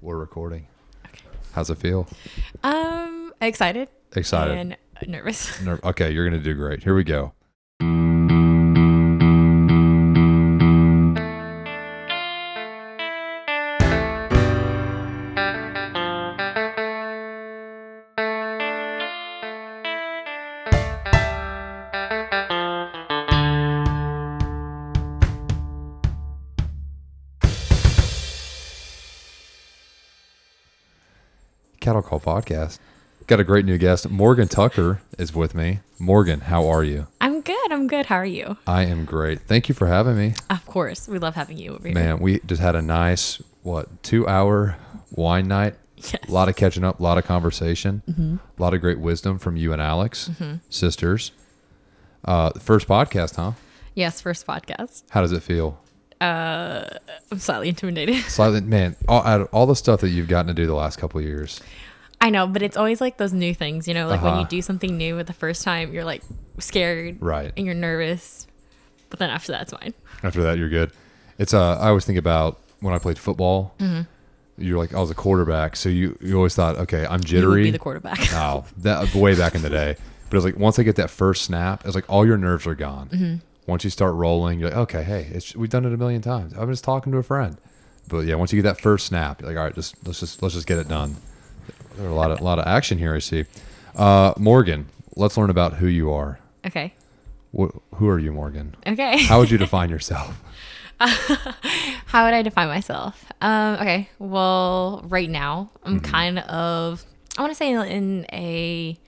We're recording. Okay. How's it feel? Excited. Excited. And nervous. Okay, you're going to do great. Here we go. Cattle Call Podcast. Got a great new guest. Morgin Tucker is with me. Morgan, how are you? I'm good. How are you? I am great. Thank you for having me. Of course. We love having you over here. Man, we just had a nice, 2-hour wine night. Yes. A lot of catching up, a lot of conversation, a lot of great wisdom from you and Alex, sisters. First podcast, huh? Yes, first podcast. How does it feel? I'm slightly intimidated. Slightly, man, out of all the stuff that you've gotten to do the last couple of years. I know, but it's always like those new things, you know, like when you do something new for the first time, you're like scared. Right. And you're nervous. But then after that, it's fine. After that, you're good. It's I always think about when I played football. You're like, I was a quarterback. So you always thought, okay, I'm jittery. You would be the quarterback. No, that way back in the day. But it's like, once I get that first snap, it's like all your nerves are gone. Once you start rolling, you're like, okay, hey, we've done it a million times. I'm just talking to a friend. But yeah, once you get that first snap, you're like, all right, let's just get it done. There's a lot of action here, I see. Morgan, let's learn about who you are. Okay. Who are you, Morgan? Okay. How would you define yourself? How would I define myself? Okay. Well, right now, I'm kind of, I want to say in a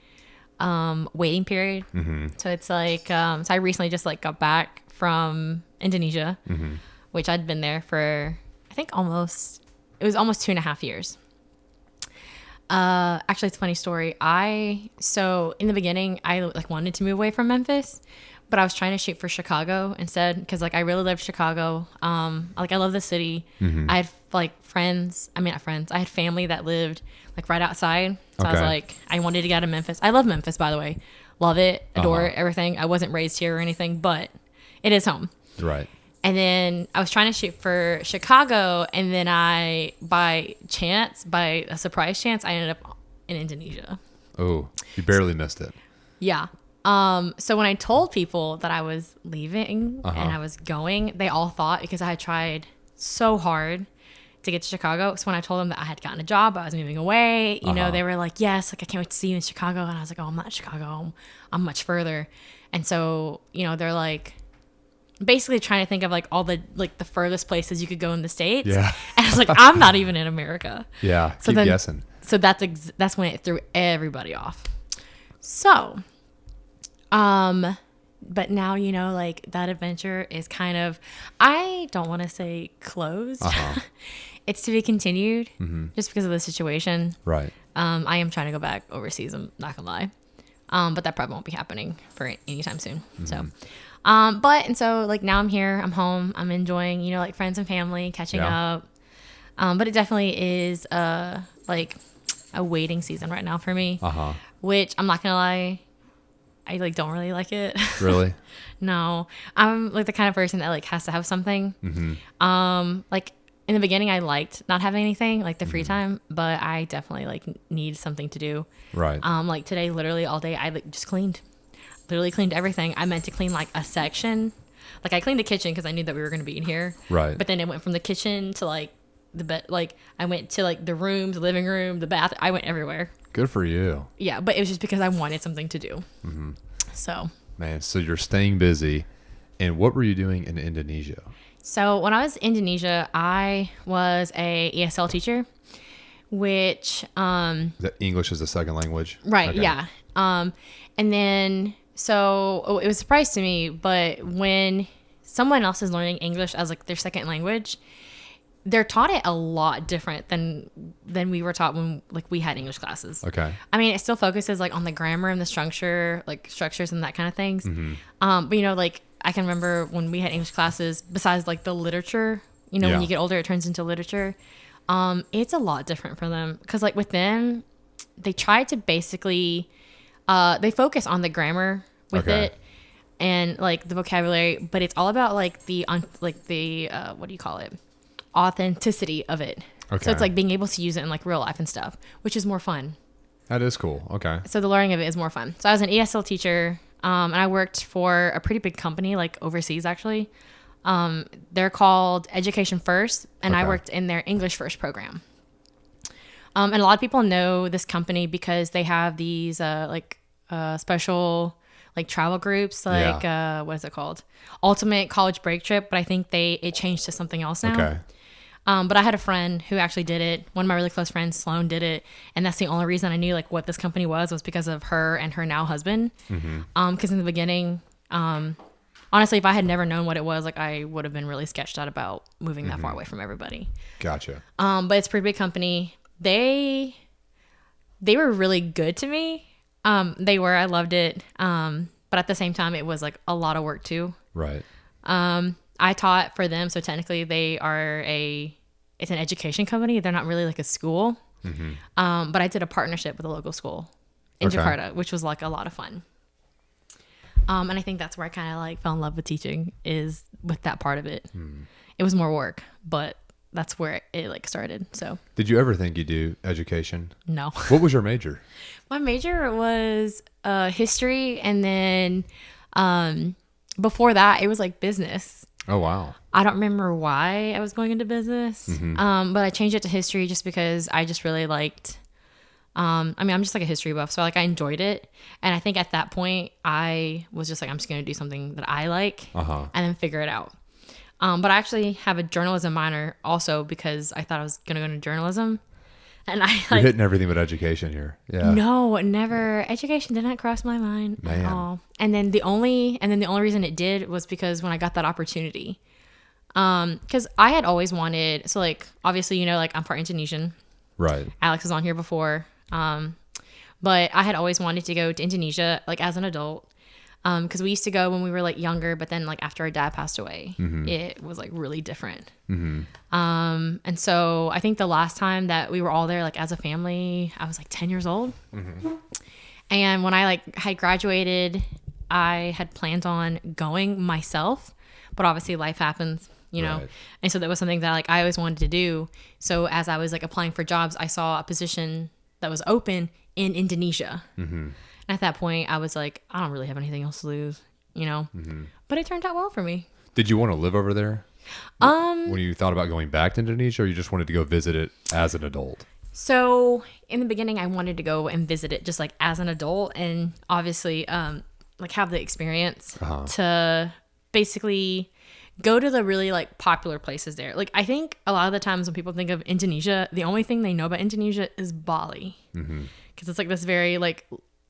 waiting period. So it's like, so I recently just like got back from Indonesia, which I'd been there for, I think it was almost 2.5 years. Actually, it's a funny story. So in the beginning, I like wanted to move away from Memphis, but I was trying to shoot for Chicago instead because like I really loved Chicago. Like I love the city. I had like friends. I mean, not friends. I had family that lived like right outside. So I was like, I wanted to get out of Memphis. I love Memphis, by the way. Love it, adore it, everything. I wasn't raised here or anything, but it is home. Right. And then I was trying to shoot for Chicago, and then by a surprise chance, I ended up in Indonesia. Oh, you barely missed it. Yeah. So when I told people that I was leaving and I was going, they all thought, because I had tried so hard to get to Chicago. So when I told them that I had gotten a job, I was moving away, you know, they were like, yes, like I can't wait to see you in Chicago. And I was like, oh, I'm not in Chicago. I'm much further. And so, you know, they're like, basically trying to think of like all the like the furthest places you could go in the States. Yeah. And I was like, I'm not even in America. Yeah. So keep guessing. So that's when it threw everybody off. So, but now, you know, like that adventure is kind of, I don't want to say closed. It's to be continued just because of the situation. Right. I am trying to go back overseas. I'm not gonna lie. But that probably won't be happening for anytime soon. So, and so like now I'm here, I'm home, I'm enjoying, you know, like friends and family, catching up. But it definitely is, like a waiting season right now for me, which I'm not gonna lie, I like don't really like it. Really? No, I'm like the kind of person that like has to have something. Like in the beginning, I liked not having anything, like the free time, but I definitely like need something to do. Right. Like today, literally all day, I like just literally cleaned everything. I meant to clean like a section. Like I cleaned the kitchen because I knew that we were going to be in here. Right. But then it went from the kitchen to like the bed. Like I went to like the rooms, the living room, the bath. I went everywhere. Good for you. Yeah. But it was just because I wanted something to do. So. Man, so you're staying busy. And what were you doing in Indonesia? So when I was in Indonesia, I was a ESL teacher, which... That English is a second language? Right. Okay. Yeah. And then... So it was a surprise to me, but when someone else is learning English as like their second language, they're taught it a lot different than we were taught when like we had English classes. Okay. I mean, it still focuses like on the grammar and the structure, like structures and that kind of things. But you know, like I can remember when we had English classes, besides like the literature, you know, when you get older, it turns into literature. It's a lot different for them because like with them, they try to basically... they focus on the grammar with it and like the vocabulary, but it's all about like the what do you call it? Authenticity of it. Okay. So it's like being able to use it in like real life and stuff, which is more fun. That is cool. Okay. So the learning of it is more fun. So I was an ESL teacher, and I worked for a pretty big company, like overseas actually. They're called Education First, and I worked in their English First program. And a lot of people know this company because they have these special like travel groups, like what is it called? Ultimate College Break Trip, but I think it changed to something else now. Okay. But I had a friend who actually did it. One of my really close friends, Sloan, did it, and that's the only reason I knew like what this company was because of her and her now husband. Because in the beginning, honestly, if I had never known what it was, like I would have been really sketched out about moving that far away from everybody. Gotcha. But it's a pretty big company. They were really good to me. I loved it. But at the same time, it was like a lot of work too. Right. I taught for them. So technically it's an education company. They're not really like a school. But I did a partnership with a local school in Jakarta, which was like a lot of fun. And I think that's where I kind of like fell in love with teaching, is with that part of it. It was more work, but that's where it like started. So did you ever think you'd do education? No. What was your major? My major was history, and then before that it was like business. Oh wow. I don't remember why I was going into business, but I changed it to history just because I just really liked I'm just like a history buff, so like I enjoyed it, and I think at that point I was just like, I'm just going to do something that I like and then figure it out. But I actually have a journalism minor also because I thought I was going to go into journalism. And You're hitting everything but education here. Yeah. No, never. Education did not cross my mind at all. And then the only reason it did was because when I got that opportunity, because I had always wanted, so like obviously, you know, like I'm part Indonesian. Right. Alex was on here before. But I had always wanted to go to Indonesia like as an adult. Because we used to go when we were like younger, but then like after our dad passed away, it was like really different. And so I think the last time that we were all there, like as a family, I was like 10 years old. And when I like had graduated, I had planned on going myself, but obviously life happens, you know? Right. And so that was something that like I always wanted to do. So as I was like applying for jobs, I saw a position that was open in Indonesia. And at that point, I was like, I don't really have anything else to lose, you know? But it turned out well for me. Did you want to live over there? When you thought about going back to Indonesia, or you just wanted to go visit it as an adult? So in the beginning, I wanted to go and visit it just like as an adult, and obviously like have the experience to basically go to the really like popular places there. Like I think a lot of the times when people think of Indonesia, the only thing they know about Indonesia is Bali. Because it's like this very like...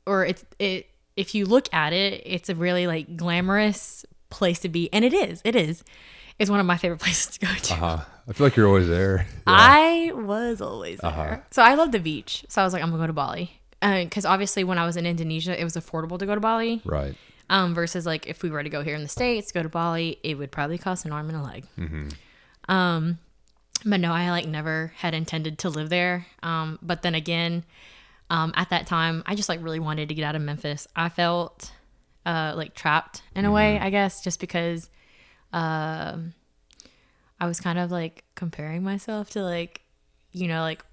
or if you look at it, it's a really like glamorous place to be. And it is. It's one of my favorite places to go to. I feel like you're always there. Yeah. I was always there. So I love the beach. So I was like, I'm going to go to Bali. Because obviously when I was in Indonesia, it was affordable to go to Bali. Right. Versus like if we were to go here in the States, go to Bali, it would probably cost an arm and a leg. But no, I like never had intended to live there. But then again... at that time, I just like really wanted to get out of Memphis. I felt like trapped in a way, I guess, just because I was kind of like comparing myself to like, you know, like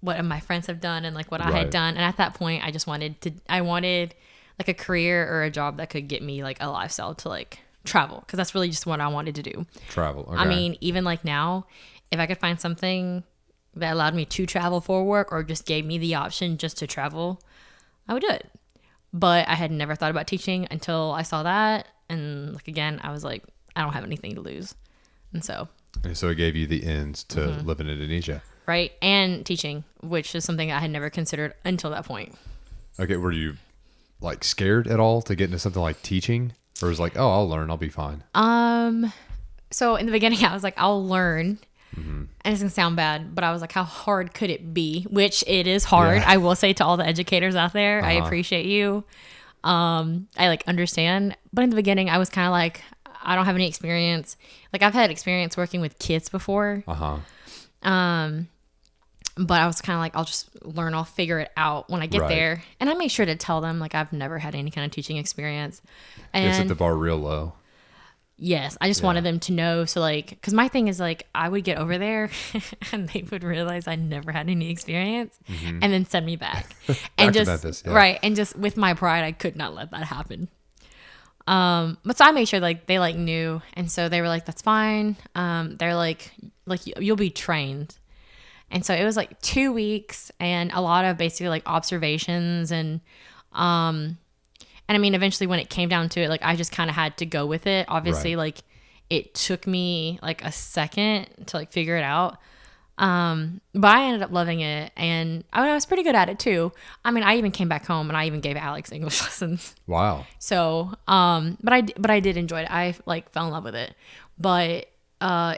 what my friends have done and like what I had done. And at that point, I wanted like a career or a job that could get me like a lifestyle to like travel, because that's really just what I wanted to do. Travel. Okay. I mean, even like now, if I could find something that allowed me to travel for work or just gave me the option just to travel, I would do it. But I had never thought about teaching until I saw that. And like, again, I was like, I don't have anything to lose. And so it gave you the ends to live in Indonesia. Right. And teaching, which is something I had never considered until that point. Okay. Were you like scared at all to get into something like teaching? Or was it like, oh, I'll learn, I'll be fine? So in the beginning I was like, I'll learn. And it's gonna sound bad, but I was like, how hard could it be? Which it is hard. I will say to all the educators out there, I appreciate you. I like understand. But in the beginning, I was kind of like, I don't have any experience. Like I've had experience working with kids before. But I was kind of like, I'll just learn. I'll figure it out when I get there. And I made sure to tell them like I've never had any kind of teaching experience. And set the bar real low. Yes, I just wanted them to know. So like, because my thing is like, I would get over there and they would realize I never had any experience and then send me back. And just, Memphis, right. And just with my pride, I could not let that happen. But so I made sure like they like knew. And so they were like, that's fine. They're like you'll be trained. And so it was like 2 weeks and a lot of basically like observations and I mean, eventually when it came down to it, like I just kind of had to go with it. Obviously, like it took me like a second to like figure it out. But I ended up loving it. And I was pretty good at it too. I mean, I even came back home and I even gave Alex English lessons. Wow. So, but I did enjoy it. I like fell in love with it. But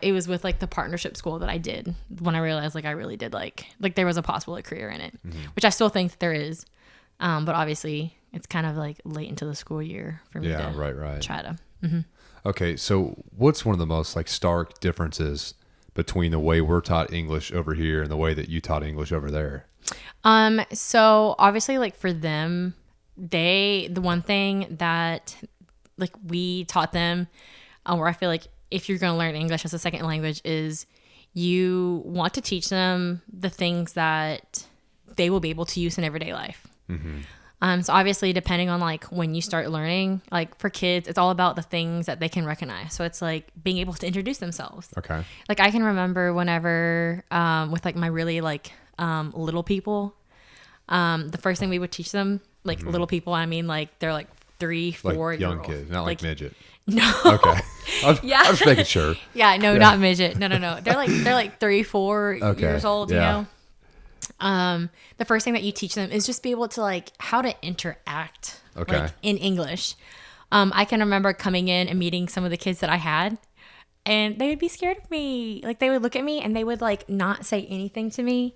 it was with like the partnership school that I did when I realized like I really did like there was a possible career in it, which I still think there is. But obviously it's kind of like late into the school year for me to try to. Mm-hmm. Okay. So what's one of the most like stark differences between the way we're taught English over here and the way that you taught English over there? So obviously like for them, the one thing that like we taught them, where I feel like if you're going to learn English as a second language is you want to teach them the things that they will be able to use in everyday life. Mm-hmm. So obviously depending on like when you start learning, like for kids, it's all about the things that they can recognize. So it's like being able to introduce themselves. Okay. Like I can remember whenever, with like my really like, little people, the first thing we would teach them, like little people, I mean, like they're like 3, 4 like young kids, not like midget. No. Okay. I was just making sure. Yeah. No, not midget. No. They're like 3, 4 years old, you know? The first thing that you teach them is just be able to like how to interact like in English. I can remember coming in and meeting some of the kids that I had and they would be scared of me. Like they would look at me and they would like not say anything to me.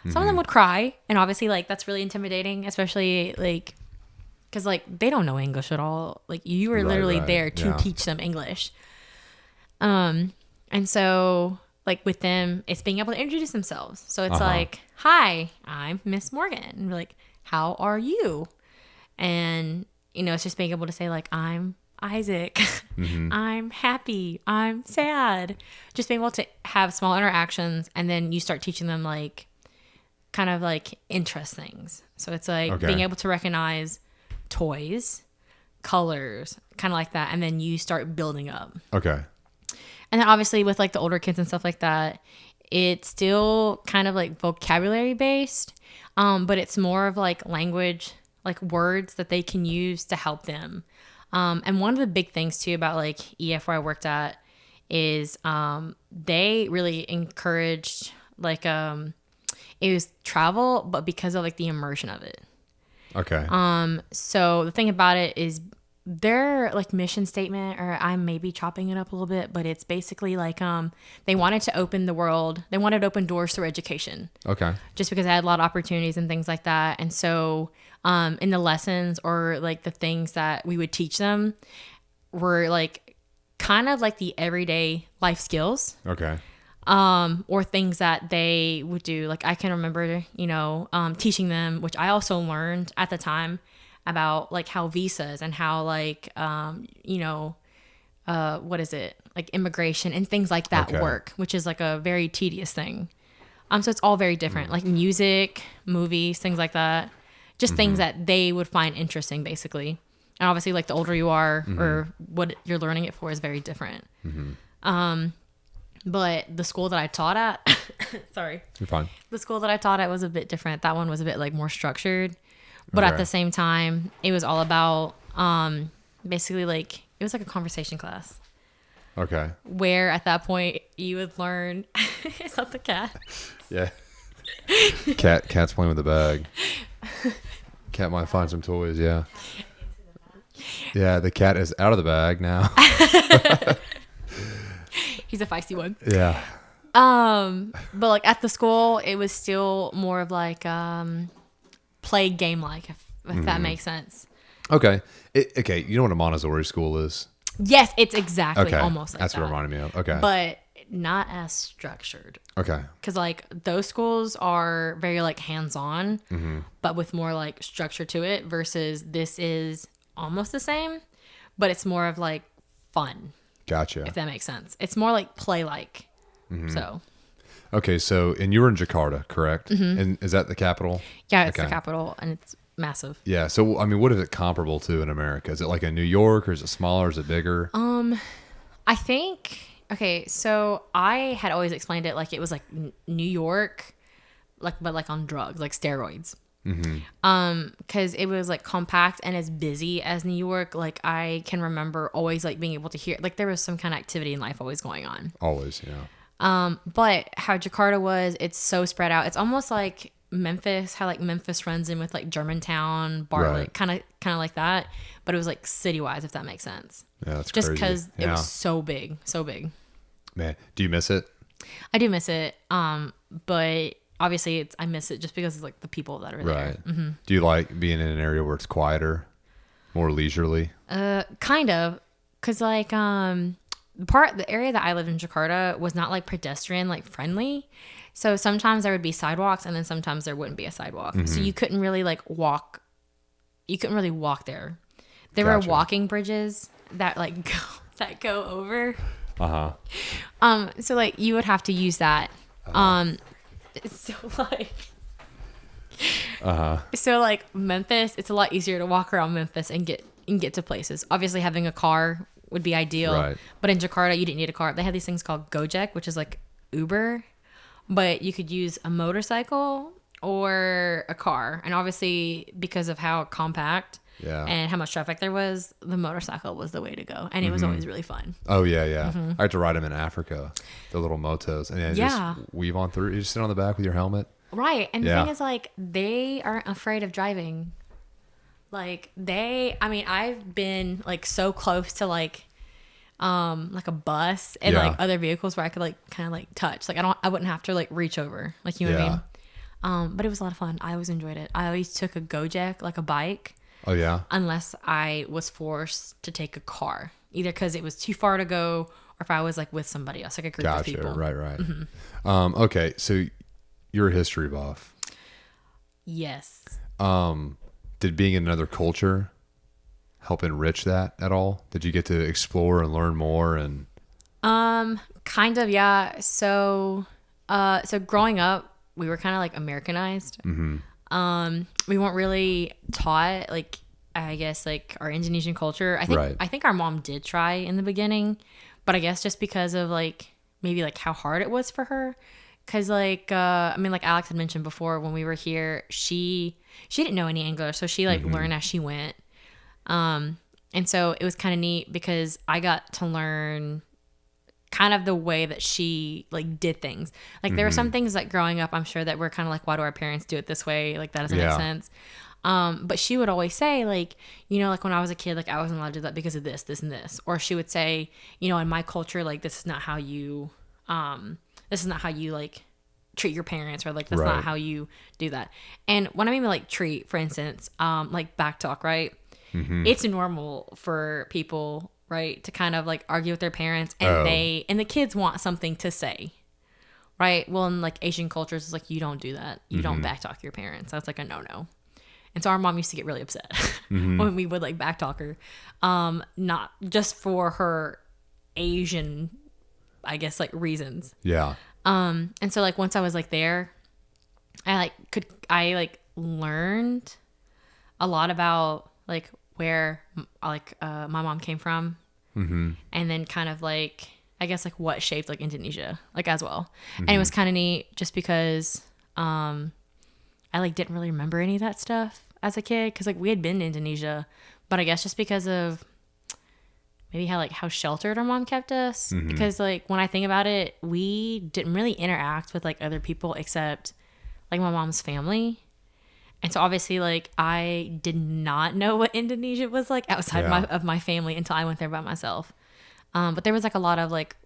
Some of them would cry and obviously like that's really intimidating, especially like because like they don't know English at all. Like you were literally there to teach them English. And so like with them, it's being able to introduce themselves. So it's like, hi, I'm Miss Morgan. And we're like, how are you? And, you know, it's just being able to say like, I'm Isaac. I'm happy. I'm sad. Just being able to have small interactions. And then you start teaching them like kind of like interest things. So it's like being able to recognize toys, colors, kind of like that. And then you start building up. Okay. And then obviously with like the older kids and stuff like that, it's still kind of like vocabulary based, but it's more of like language, like words that they can use to help them. And one of the big things too about like EF where I worked at is they really encouraged like it was travel, but because of like the immersion of it. Okay. So the thing about it is their like mission statement, or I may be chopping it up a little bit, but it's basically like they wanted to open the world. They wanted to open doors through education. Okay. Just because I had a lot of opportunities and things like that. And so in the lessons or like the things that we would teach them were like kind of like the everyday life skills. Okay. Or things that they would do. Like I can remember, you know, teaching them, which I also learned at the time, about like how visas and how like you know what is it, like immigration and things like that work, which is like a very tedious thing. So it's all very different, like music, movies, things like that, just things that they would find interesting basically. And obviously like the older you are or what you're learning it for is very different. But the school that I taught at sorry, you're fine. The school that I taught at was a bit different. That one was a bit like more structured. But at the same time, it was all about basically like it was like a conversation class. Okay. Where at that point you would learn. Is that the cat? Yeah. Cat's playing with the bag. Cat might find some toys. Yeah. Yeah, the cat is out of the bag now. He's a feisty one. Yeah. But like at the school, it was still more of like play game like, if that makes sense. Okay. Okay. You know what a Montessori school is? Yes, it's exactly almost like That's that. what it reminded me of. Okay. But not as structured. Okay. Because like those schools are very like hands-on, but with more like structure to it versus this is almost the same, but it's more of like fun. Gotcha. If that makes sense. It's more like play-like. So. Okay, so, and you were in Jakarta, correct? And is that the capital? Yeah, it's the capital, and it's massive. Yeah, so, I mean, what is it comparable to in America? Is it like a New York, or is it smaller, is it bigger? I think, okay, so I had always explained it like it was like New York, but like on drugs, like steroids. Because it was like compact and as busy as New York. Like I can remember always like being able to hear, like there was some kind of activity in life always going on. Always, yeah. But how Jakarta was, it's so spread out. It's almost like Memphis, how like Memphis runs in with like Germantown, Bartlett, kind of like that. But it was like city-wise, if that makes sense. Yeah, that's just crazy. because it was so big, so big. Man, do you miss it? I do miss it. But obviously I miss it just because of like the people that are there. Right. Do you like being in an area where it's quieter, more leisurely? Kind of, cause like the area that I lived in Jakarta was not like pedestrian like friendly. So sometimes there would be sidewalks and then sometimes there wouldn't be a sidewalk. So you couldn't really like walk. You couldn't really walk there. There were walking bridges that like go over. So like you would have to use that. So like Memphis, it's a lot easier to walk around Memphis and get to places. Obviously having a car would be ideal. Right. But in Jakarta, you didn't need a car. They had these things called Gojek, which is like Uber, but you could use a motorcycle or a car. And obviously because of how compact and how much traffic there was, the motorcycle was the way to go. And it was always really fun. Oh, yeah. I had to ride them in Africa, the little motos. And just weave on through. You just sit on the back with your helmet. Right. And the thing is, like, they aren't afraid of driving. Like, I've been, like, so close to, like a bus and, like, other vehicles where I could, like, kind of, like, touch. Like, I wouldn't have to, like, reach over. Like, you know what I mean? But it was a lot of fun. I always enjoyed it. I always took a Gojek, like a bike. Oh, yeah? Unless I was forced to take a car. Either because it was too far to go or if I was, like, with somebody else, like a group of people. Right. Okay, so you're a history buff. Yes. Did being in another culture help enrich that at all? Did you get to explore and learn more? And kind of, yeah. So growing up, we were kind of like Americanized. We weren't really taught, like, I guess, like our Indonesian culture. I think our mom did try in the beginning, but I guess just because of like maybe like how hard it was for her. Cause like, like Alex had mentioned before when we were here, she didn't know any English. So she like learned as she went. And so it was kind of neat because I got to learn kind of the way that she like did things. Like there were some things like growing up, I'm sure that we're kind of like, why do our parents do it this way? Like that doesn't make sense. But she would always say like, you know, like when I was a kid, like I wasn't allowed to do that because of this, this, and this. Or she would say, you know, in my culture, like this is not how you like treat your parents, or like that's not how you do that. And when I mean like treat, for instance, like back talk, right? It's normal for people, right, to kind of like argue with their parents and the kids want something to say, right? Well, in like Asian cultures, it's like you don't do that. You don't backtalk your parents. That's like a no-no. And so our mom used to get really upset when we would like backtalk her, not just for her Asian, I guess, like reasons. Yeah. And so like once I was like there, I learned a lot about like where like my mom came from, and then kind of like I guess like what shaped like Indonesia like as well. And it was kind of neat just because I like didn't really remember any of that stuff as a kid because like we had been to Indonesia, but I guess just because of maybe how sheltered our mom kept us, because like when I think about it, we didn't really interact with like other people except like my mom's family. And so obviously like I did not know what Indonesia was like outside of my family until I went there by myself. But there was like a lot of like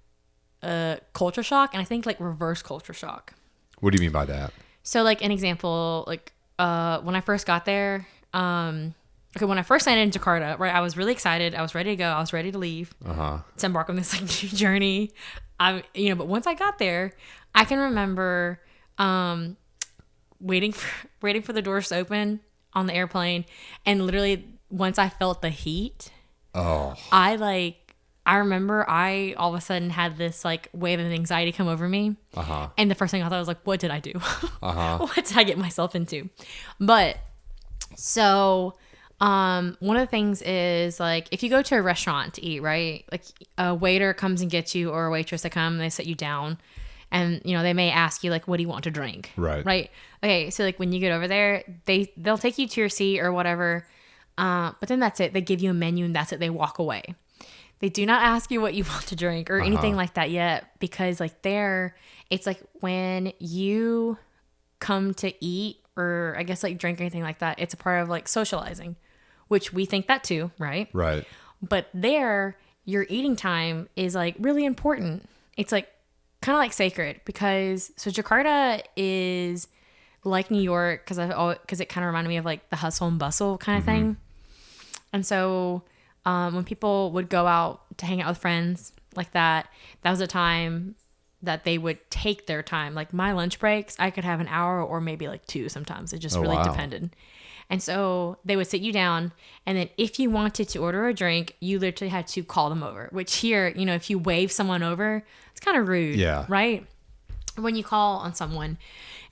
culture shock, and I think like reverse culture shock. What do you mean by that? So like an example, like when I first got there, when I first landed in Jakarta, right, I was really excited. I was ready to go. I was ready to leave to embark on this like new journey. But once I got there, I can remember waiting for the doors to open on the airplane, and literally once I felt the heat, I like I remember I all of a sudden had this like wave of anxiety come over me. And the first thing I thought was like, what did I do? What did I get myself into? But so one of the things is like if you go to a restaurant to eat, right? Like a waiter comes and gets you or a waitress that come and they sit you down and they may ask you like, what do you want to drink? Right. Okay. So like when you get over there, they'll take you to your seat or whatever. But then that's it. They give you a menu and that's it. They walk away. They do not ask you what you want to drink or anything like that yet, because like it's like when you come to eat or I guess like drink or anything like that, it's a part of like socializing, which we think that too, right? Right. But your eating time is like really important. It's like kind of like sacred because so Jakarta is like New York because it kind of reminded me of like the hustle and bustle kind of thing. And so when people would go out to hang out with friends like that was a time that they would take their time. Like my lunch breaks, I could have an hour or maybe like 2 sometimes. It just really depended. And so they would sit you down. And then if you wanted to order a drink, you literally had to call them over, which here, if you wave someone over, it's kind of rude. Yeah. Right? When you call on someone.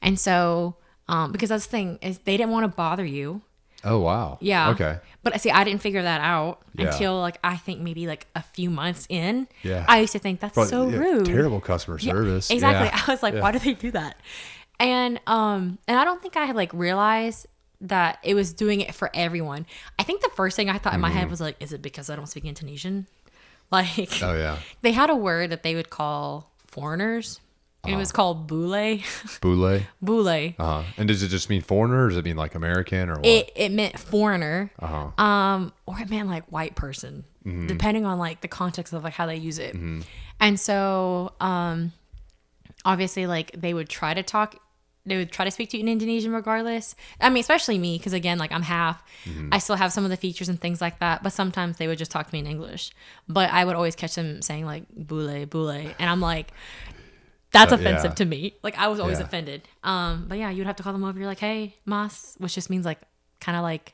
And so, because that's the thing is they didn't want to bother you. Oh, wow. Yeah. Okay. But see, I didn't figure that out until like, I think maybe like a few months in. Yeah. I used to think that's so rude. Terrible customer service. Exactly. Yeah. I was like, why do they do that? And I don't think I had like realized that it was doing it for everyone. I think the first thing I thought in my head was like, is it because I don't speak Indonesian? Like, oh yeah. They had a word that they would call foreigners. And it was called bule. Bule? Bule. And does it just mean foreigner or does it mean like American or what? It meant foreigner. Or it meant like white person, depending on like the context of like how they use it. And so obviously like they would try to speak to you in Indonesian regardless. I mean, especially me, because again, like I'm half. I still have some of the features and things like that, but sometimes they would just talk to me in English. But I would always catch them saying like bule, bule. And I'm like, that's offensive to me. Like I was always offended. But yeah, you'd have to call them over. You're like, hey, mas, which just means like kind of like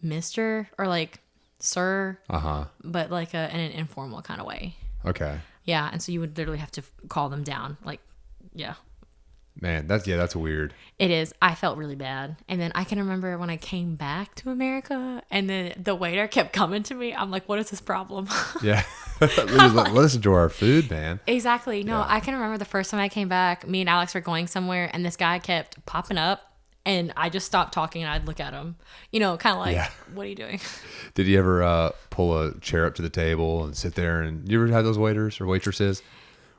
Mr. or like sir, but like in an informal kind of way. Okay. Yeah, and so you would literally have to call them down. Like, yeah. Man, that's weird. It is. I felt really bad. And then I can remember when I came back to America and then the waiter kept coming to me. I'm like, what is this problem? Yeah. Let's enjoy our food, man. Exactly. No, I can remember the first time I came back, me and Alex were going somewhere and this guy kept popping up and I just stopped talking and I'd look at him, kind of like, what are you doing? Did you ever pull a chair up to the table and sit there? And you ever had those waiters or waitresses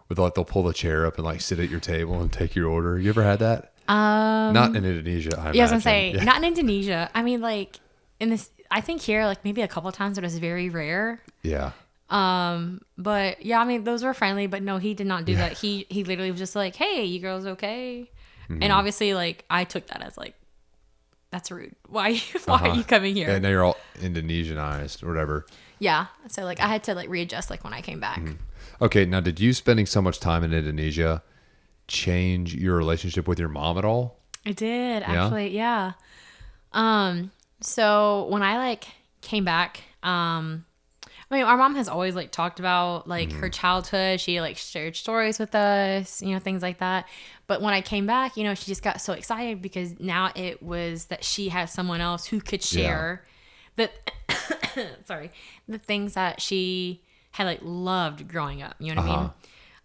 with like they'll pull the chair up and like sit at your table and take your order? You ever had that? Not in Indonesia. I was gonna say not in Indonesia. I mean, like in this, I think here, like maybe a couple of times, but it's very rare. Yeah. But yeah, I mean, those were friendly, but no, he did not do that. He literally was just like, hey, you girls okay? And obviously, like, I took that as like, that's rude. Why are you coming here? Yeah, now you're all Indonesianized or whatever. Yeah. So like I had to like readjust like when I came back. Okay. Now, did you spending so much time in Indonesia change your relationship with your mom at all? It did actually. Yeah. So when I like came back, I mean, our mom has always like talked about like her childhood. She like shared stories with us, things like that. But when I came back, she just got so excited because now it was that she had someone else who could share the things that she had like loved growing up. You know what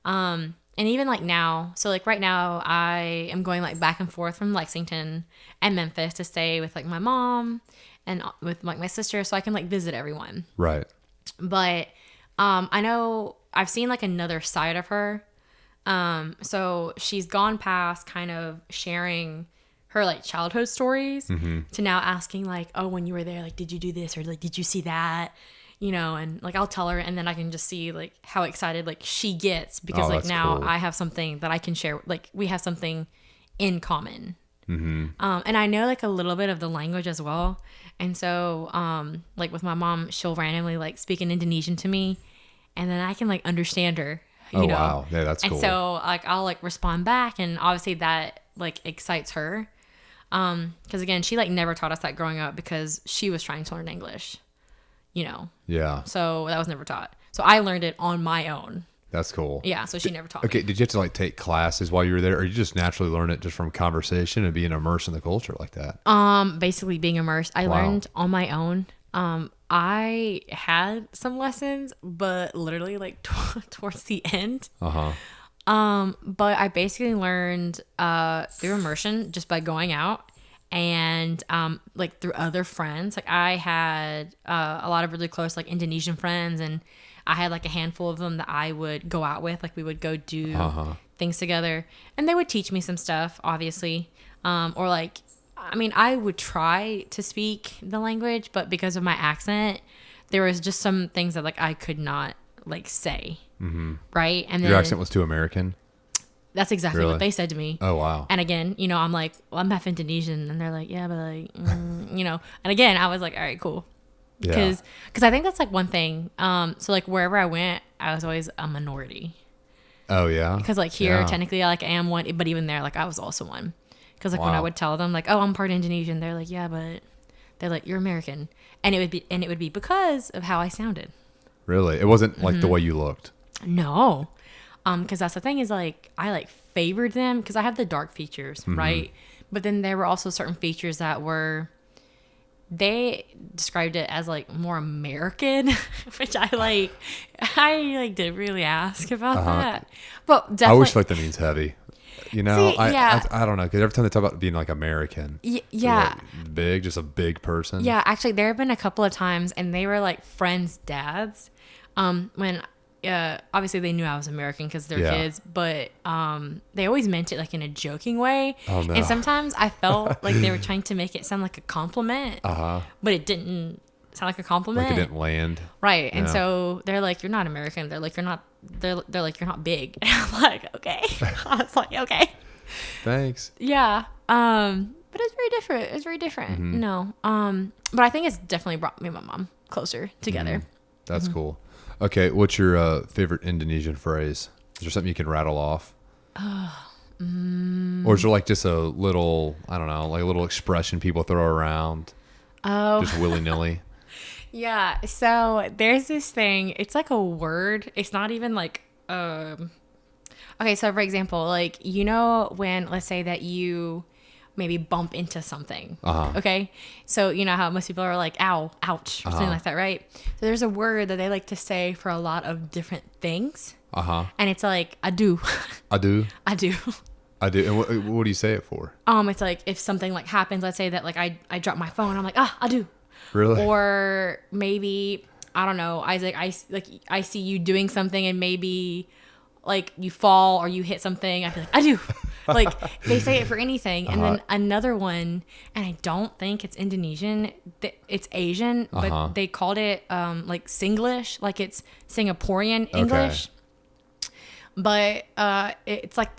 I mean? And even like now, so like right now I am going like back and forth from Lexington and Memphis to stay with like my mom and with like my sister so I can like visit everyone. Right. But I know I've seen like another side of her. So she's gone past kind of sharing her like childhood stories to now asking like, oh, when you were there, like, did you do this? Or like, did you see that? And like, I'll tell her and then I can just see like how excited like she gets because like now cool. I have something that I can share. Like we have something in common. And I know like a little bit of the language as well. And so, like with my mom, she'll randomly like speak in Indonesian to me and then I can like understand her, you know? Wow. Yeah, that's cool. And so like, I'll like respond back and obviously that like excites her. Cause again, she like never taught us that growing up because she was trying to learn English, Yeah. So that was never taught. So I learned it on my own. That's cool. Yeah, so she never taught me. Okay, did you have to like take classes while you were there, or you just naturally learn it just from conversation and being immersed in the culture like that? Basically being immersed. I learned on my own. I had some lessons, but literally like towards the end. But I basically learned through immersion just by going out and like through other friends. Like I had a lot of really close like Indonesian friends, and I had like a handful of them that I would go out with. Like we would go do things together, and they would teach me some stuff, obviously. Or like, I mean, I would try to speak the language, but because of my accent, there was just some things that like I could not like say. Right. And then your accent was too American. That's exactly what they said to me. Oh, wow. And again, you know, I'm like, well, I'm half Indonesian, and they're like, yeah, but like, you know, and again, I was like, all right, cool. Because I think that's like one thing. So like wherever I went, I was always a minority. Oh yeah. Because like here, technically, I like am one, but even there, like I was also one. Because like when I would tell them like, oh, I'm part Indonesian, they're like, yeah, but they're like, you're American, and it would be because of how I sounded. Really, it wasn't like the way you looked. No, because that's the thing is like I like favored them because I have the dark features, right? But then there were also certain features that were. They described it as like more American, which I didn't really ask about that. But definitely, I always feel like that means heavy. You know, See, I don't know, because every time they talk about being like American, yeah, like big, just a big person. Yeah, actually, there have been a couple of times, and they were like friends' dads. When obviously they knew I was American because they're kids, but they always meant it like in a joking way. Oh, no. And sometimes I felt like they were trying to make it sound like a compliment, but it didn't sound like a compliment. Like it didn't land. Right. And so they're like, you're not American. They're like, you're not. They're like, you're not big. And I'm like, okay. I was like, okay. Thanks. Yeah. But it's very different. It's very different. No. But I think it's definitely brought me and my mom closer together. That's cool. Okay, what's your favorite Indonesian phrase? Is there something you can rattle off? Or is there like just a little, I don't know, like a little expression people throw around? Oh. Just willy-nilly? Yeah, so there's this thing. It's like a word. It's not even like... Okay, so for example, like, you know when, let's say that you maybe bump into something, okay? So you know how most people are like, ow, ouch, or something like that, right? So there's a word that they like to say for a lot of different things. And it's like, adu. Adu? Adu. Adu. And what do you say it for? It's like if something like happens, let's say that like I drop my phone, I'm like, adu. Really? Or maybe, I don't know, I see you doing something and maybe like you fall or you hit something, I feel like, I do. Like they say it for anything. And then another one, and I don't think it's Indonesian, it's Asian, but they called it like Singlish, like it's Singaporean English. Okay. But it's like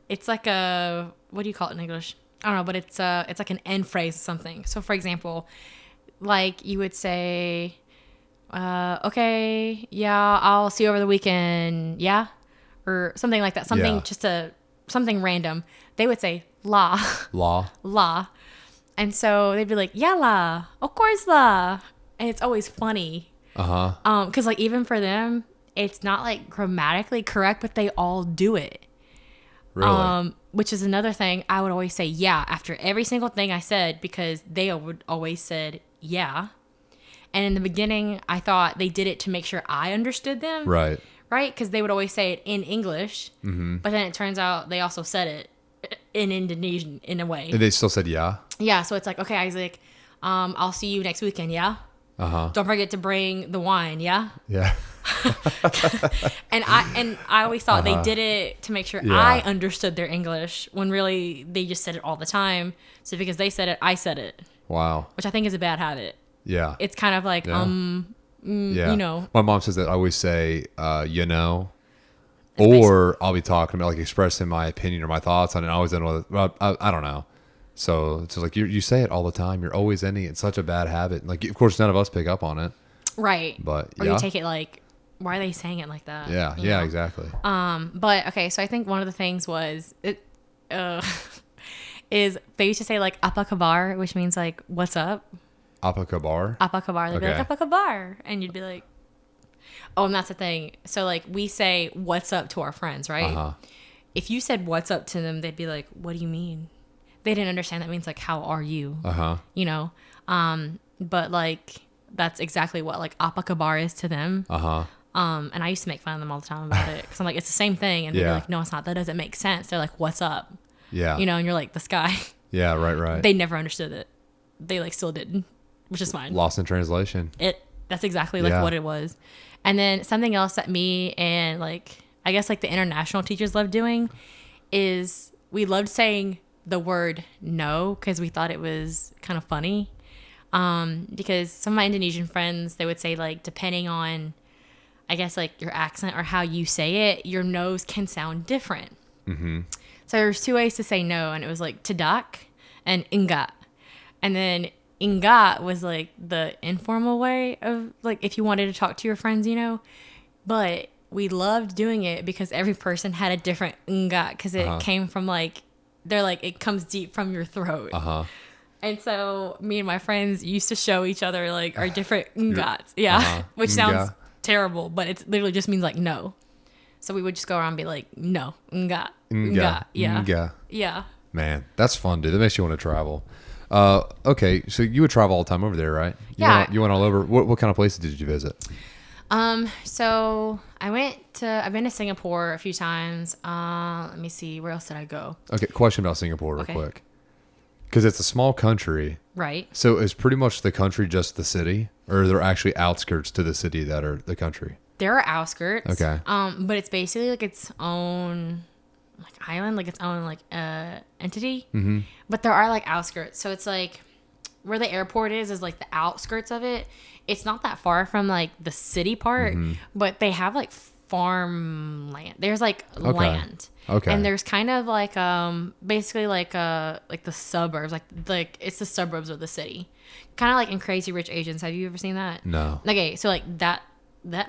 it's like a, what do you call it in English? I don't know, but it's like an end phrase or something. So for example, like you would say, okay, yeah, I'll see you over the weekend, yeah? Or something like that. Something something random. They would say la. La. La. And so they'd be like, yeah la, of course la. And it's always funny. Because like even for them, it's not like grammatically correct, but they all do it. Really? Which is another thing. I would always say yeah after every single thing I said because they would always said yeah. And in the beginning, I thought they did it to make sure I understood them. Right. Right? Because they would always say it in English. But then it turns out they also said it in Indonesian in a way. And they still said yeah? Yeah. So it's like, okay, Isaac, I'll see you next weekend, yeah? Don't forget to bring the wine, yeah? Yeah. And I always thought they did it to make sure I understood their English when really they just said it all the time. So because they said it, I said it. Wow. Which I think is a bad habit. Yeah. It's kind of like, you know. My mom says that I always say, you know, or I'll be talking about like expressing my opinion or my thoughts on it. I always don't know. I don't know. So it's like you say it all the time. You're always ending it. It's such a bad habit. Like, of course, none of us pick up on it. Right. But or you take it like, why are they saying it like that? Yeah. You know? Exactly. But okay. So I think one of the things was is they used to say like apa kabar, which means like what's up. Apa kabar? Apa kabar. They'd be like apa kabar, and you'd be like, Oh, and that's the thing. So like we say what's up to our friends, right? Uh-huh. If you said what's up to them, they'd be like, what do you mean? They didn't understand that means like how are you? Uh-huh. You know? But like that's exactly what like apakabar is to them. Uh-huh. And I used to make fun of them all the time about it because I'm like, it's the same thing. And they're like, no, it's not. That doesn't make sense. They're like, what's up? Yeah. You know, and you're like, the sky. Yeah, right. They never understood it. They like still didn't, which is fine. Lost in translation. That's exactly like what it was. And then something else that me and like, I guess like the international teachers loved doing is we loved saying the word no because we thought it was kind of funny. Because some of my Indonesian friends, they would say like, depending on, I guess like your accent or how you say it, your no's can sound different. Mm-hmm. So there's 2 ways to say no, and it was like tidak and enggak. And then enggak was like the informal way of like if you wanted to talk to your friends, you know. But we loved doing it because every person had a different enggak because it came from like they're like it comes deep from your throat. And so me and my friends used to show each other like our different ngats. Yeah. Which sounds terrible, but it literally just means like no. So we would just go around and be like, no, ngat, ngat. Yeah. Nga. Yeah. Man, that's fun, dude. That makes you want to travel. Okay, so you would travel all the time over there, right? You went all over. What kind of places did you visit? So I've been to Singapore a few times. Let me see, where else did I go? Okay, question about Singapore real quick. Because it's a small country. Right. So is pretty much the country just the city? Or are there actually outskirts to the city that are the country? There are outskirts. Okay. But it's basically like its own like island, like its own like entity. Mm-hmm. But there are like outskirts. So it's like where the airport is like the outskirts of it. It's not that far from like the city part, but they have like farmland. There's like land. Okay. And there's kind of like basically like the suburbs, like it's the suburbs of the city. Kind of like in Crazy Rich Asians. Have you ever seen that? No. Okay, so like that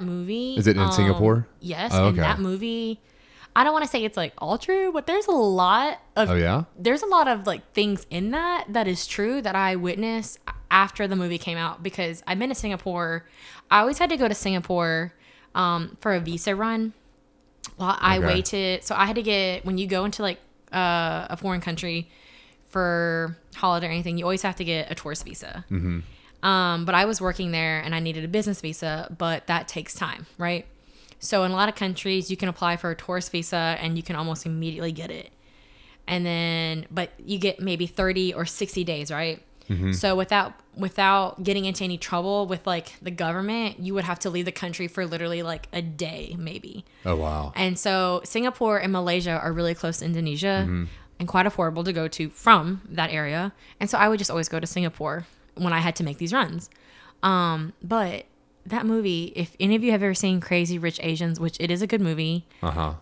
movie. Is it in Singapore? Yes. Oh, okay. And that movie, I don't want to say it's like all true, but there's a lot of there's a lot of like things in that is true that I witnessed after the movie came out because I've been to Singapore. I always had to go to Singapore for a visa run while I waited. So I had to get, when you go into like a foreign country for holiday or anything, you always have to get a tourist visa. Mm-hmm. But I was working there and I needed a business visa, but that takes time, right? So in a lot of countries, you can apply for a tourist visa and you can almost immediately get it. And then, but you get maybe 30 or 60 days, right? Mm-hmm. So without getting into any trouble with like the government, you would have to leave the country for literally like a day, maybe. Oh, wow. And so Singapore and Malaysia are really close to Indonesia and quite affordable to go to from that area. And so I would just always go to Singapore when I had to make these runs. But that movie, if any of you have ever seen Crazy Rich Asians, which it is a good movie,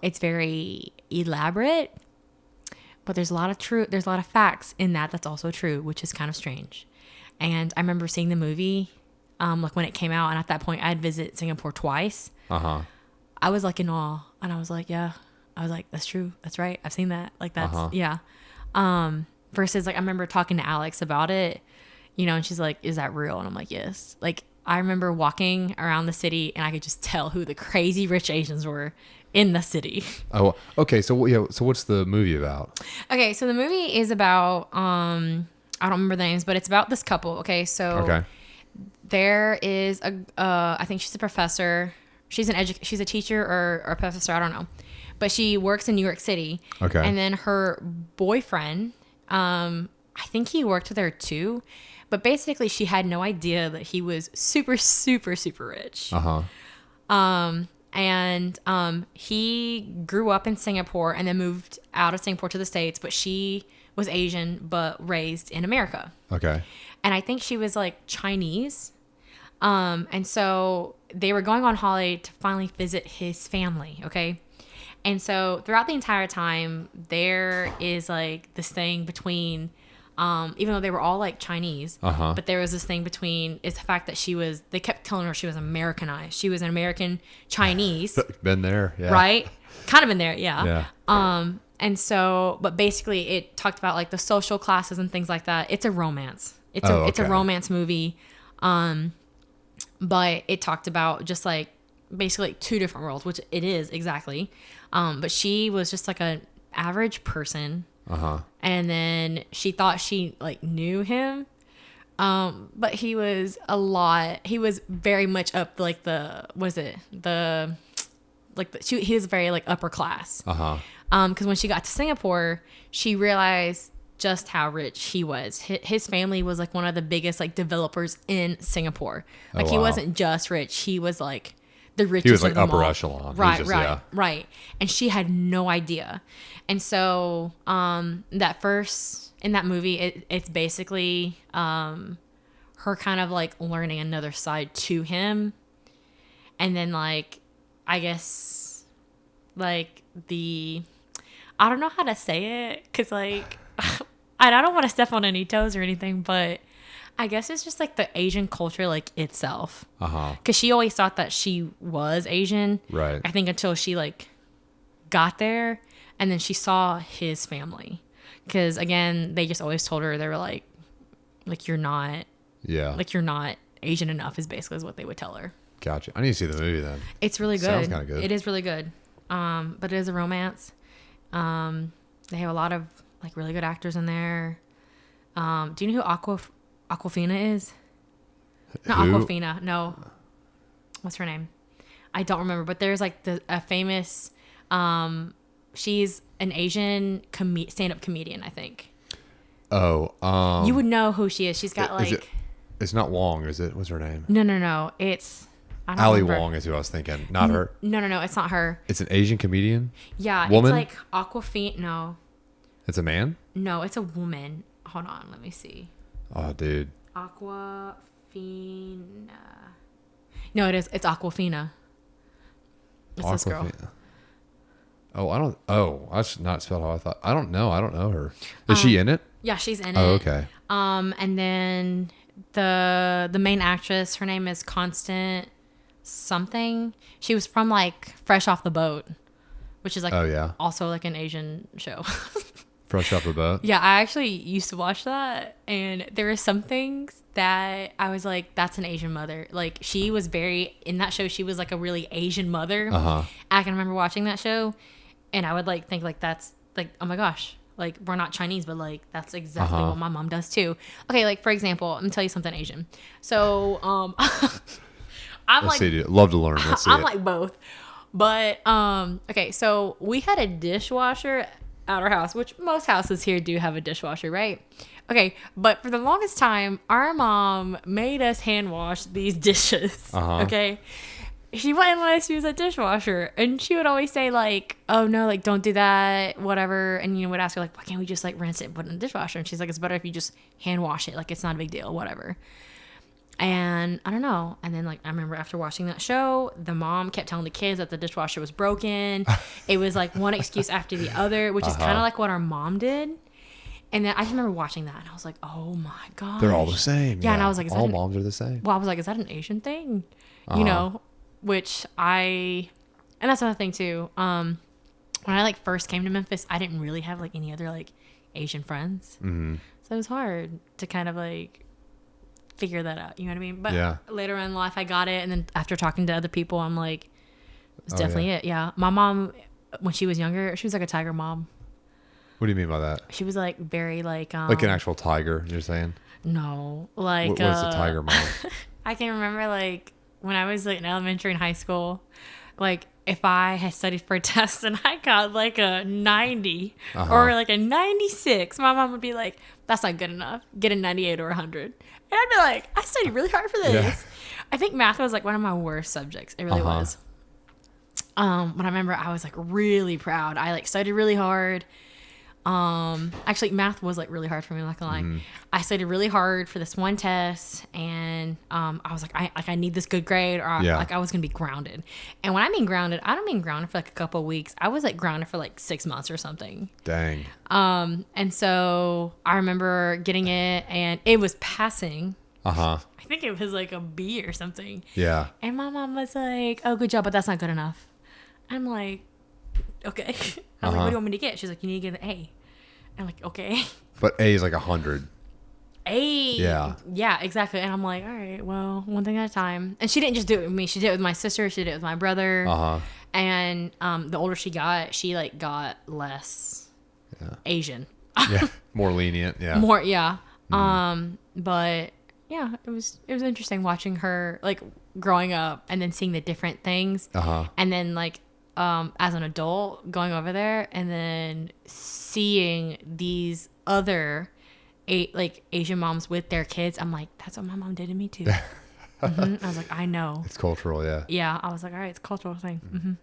it's very elaborate, but there's a lot of facts in that's also true, which is kind of strange. And I remember seeing the movie, like when it came out, and at that point I'd visit Singapore twice. I was like in awe, and I was like, yeah, I was like, that's true, that's right, I've seen that, like that's yeah. Versus like I remember talking to Alex about it, you know, and she's like, is that real? And I'm like, yes. Like I remember walking around the city and I could just tell who the Crazy Rich Asians were in the city. Oh, okay. So what's the movie about? Okay, so the movie is about I don't remember the names, but it's about this couple. Okay, so there is I think she's a professor. She's she's a teacher or a professor. I don't know, but she works in New York City. Okay, and then her boyfriend, I think he worked with her too. But basically, she had no idea that he was super, super, super rich. And he grew up in Singapore and then moved out of Singapore to the States. But she was Asian, but raised in America. Okay. And I think she was like Chinese. And so they were going on holiday to finally visit his family. Okay. And so throughout the entire time, there is like this thing between... even though they were all like Chinese, but there was this thing between is the fact that they kept telling her she was Americanized. She was an American Chinese. Been there, yeah. Right? Kind of been there, yeah. And so, but basically it talked about like the social classes and things like that. It's a romance. It's a romance movie. But it talked about just like basically like 2 different worlds, which it is exactly. But she was just like an average person. And then she thought she like knew him. But he was very much up like he was very like upper class. Because when she got to Singapore, she realized just how rich he was. His family was like one of the biggest like developers in Singapore. Like he wasn't just rich, he was like the richest. He was like upper echelon. Right. And she had no idea. And so in that movie, it's basically her kind of like learning another side to him. And then like, I guess like I don't know how to say it, because like I don't want to step on any toes or anything, but I guess it's just like the Asian culture like itself. Because she always thought that she was Asian. Right. I think until she like got there, and then she saw his family. Because again, they just always told her, they were like you're not. Yeah. Like you're not Asian enough is basically what they would tell her. Gotcha. I need to see the movie then. It's really good. Sounds kind of good. It is really good. But it is a romance. They have a lot of like really good actors in there. Do you know who Aquafina is? Not who? Aquafina. No. What's her name? I don't remember. But there's like a famous. She's an Asian stand-up comedian, I think. Oh. You would know who she is. She's got like. It's not Wong, is it? What's her name? No. It's. Ali Wong is who I was thinking. Not her. No. It's not her. It's an Asian comedian? Yeah. Woman? It's like Aquafina. No. It's a man? No, it's a woman. Hold on. Let me see. Oh, dude. Aquafina. No, it is. It's Aquafina. It's this girl. That's not spelled how I thought. I don't know her. Is she in it? Yeah, she's in it. Oh, okay. And then the main actress, her name is Constant something. She was from like Fresh Off the Boat, which is like also like an Asian show. Fresh Off the Boat? Yeah, I actually used to watch that, and there were some things that I was like, that's an Asian mother. Like she was in that show, she was like a really Asian mother. I can remember watching that show, and I would like think like that's like, oh my gosh, like we're not Chinese, but like that's exactly what my mom does too. Okay, like for example, I'm gonna tell you something Asian. So I'm Let's see, dude. Love to learn. Let's see. I'm like both. But okay, so we had a dishwasher at our house, which most houses here do have a dishwasher, right? Okay, but for the longest time, our mom made us hand wash these dishes. Okay, she wouldn't let us use a dishwasher, and she would always say like, "Oh no, like don't do that, whatever." And would ask her like, "Why can't we just like rinse it and put it in the dishwasher?" And she's like, "It's better if you just hand wash it. Like it's not a big deal, whatever." And I don't know. And then like I remember after watching that show, the mom kept telling the kids that the dishwasher was broken. It was like one excuse after the other, which is kind of like what our mom did. And then I just remember watching that, and I was like, "Oh my god, they're all the same." Yeah, and I was like, all moms are the same. Well, I was like, "Is that an Asian thing?" You know, and that's another thing too. When I like first came to Memphis, I didn't really have like any other like Asian friends, so it was hard to kind of like figure that out, you know what I mean? But later in life I got it, and then after talking to other people, I'm like, it's definitely it. Yeah, my mom, when she was younger, she was like a tiger mom. What do you mean by that? She was like very like an actual tiger, you're saying? No, like what's a tiger mom? I can remember like when I was like in elementary and high school, like if I had studied for a test and I got like a 90 or like a 96, my mom would be like, "That's not good enough. Get a 98 or 100." And I'd be like, "I studied really hard for this." Yeah. I think math was like one of my worst subjects. It really was. But I remember I was like really proud. I like studied really hard. Actually math was like really hard for me, I'm not gonna lie. I studied really hard for this one test, and I was like, I need this good grade, or like I was gonna be grounded. And when I mean grounded, I don't mean grounded for like a couple of weeks. I was like grounded for like 6 months or something. Dang. And so I remember getting it, and it was passing. I think it was like a B or something. Yeah. And my mom was like, "Oh, good job, but that's not good enough." I'm like, okay. I was like, "What do you want me to get?" She's like, "You need to get an A." I'm like, "Okay." But A is like 100. A Yeah, exactly. And I'm like, all right, well, one thing at a time. And she didn't just do it with me. She did it with my sister. She did it with my brother. And the older she got, she like got less Asian. More lenient. Yeah. More. Yeah. But yeah, it was interesting watching her like growing up and then seeing the different things. And then like as an adult going over there and then seeing these other like Asian moms with their kids. I'm like, that's what my mom did to me too. I was like, I know. It's cultural. Yeah. Yeah. I was like, all right, it's a cultural thing.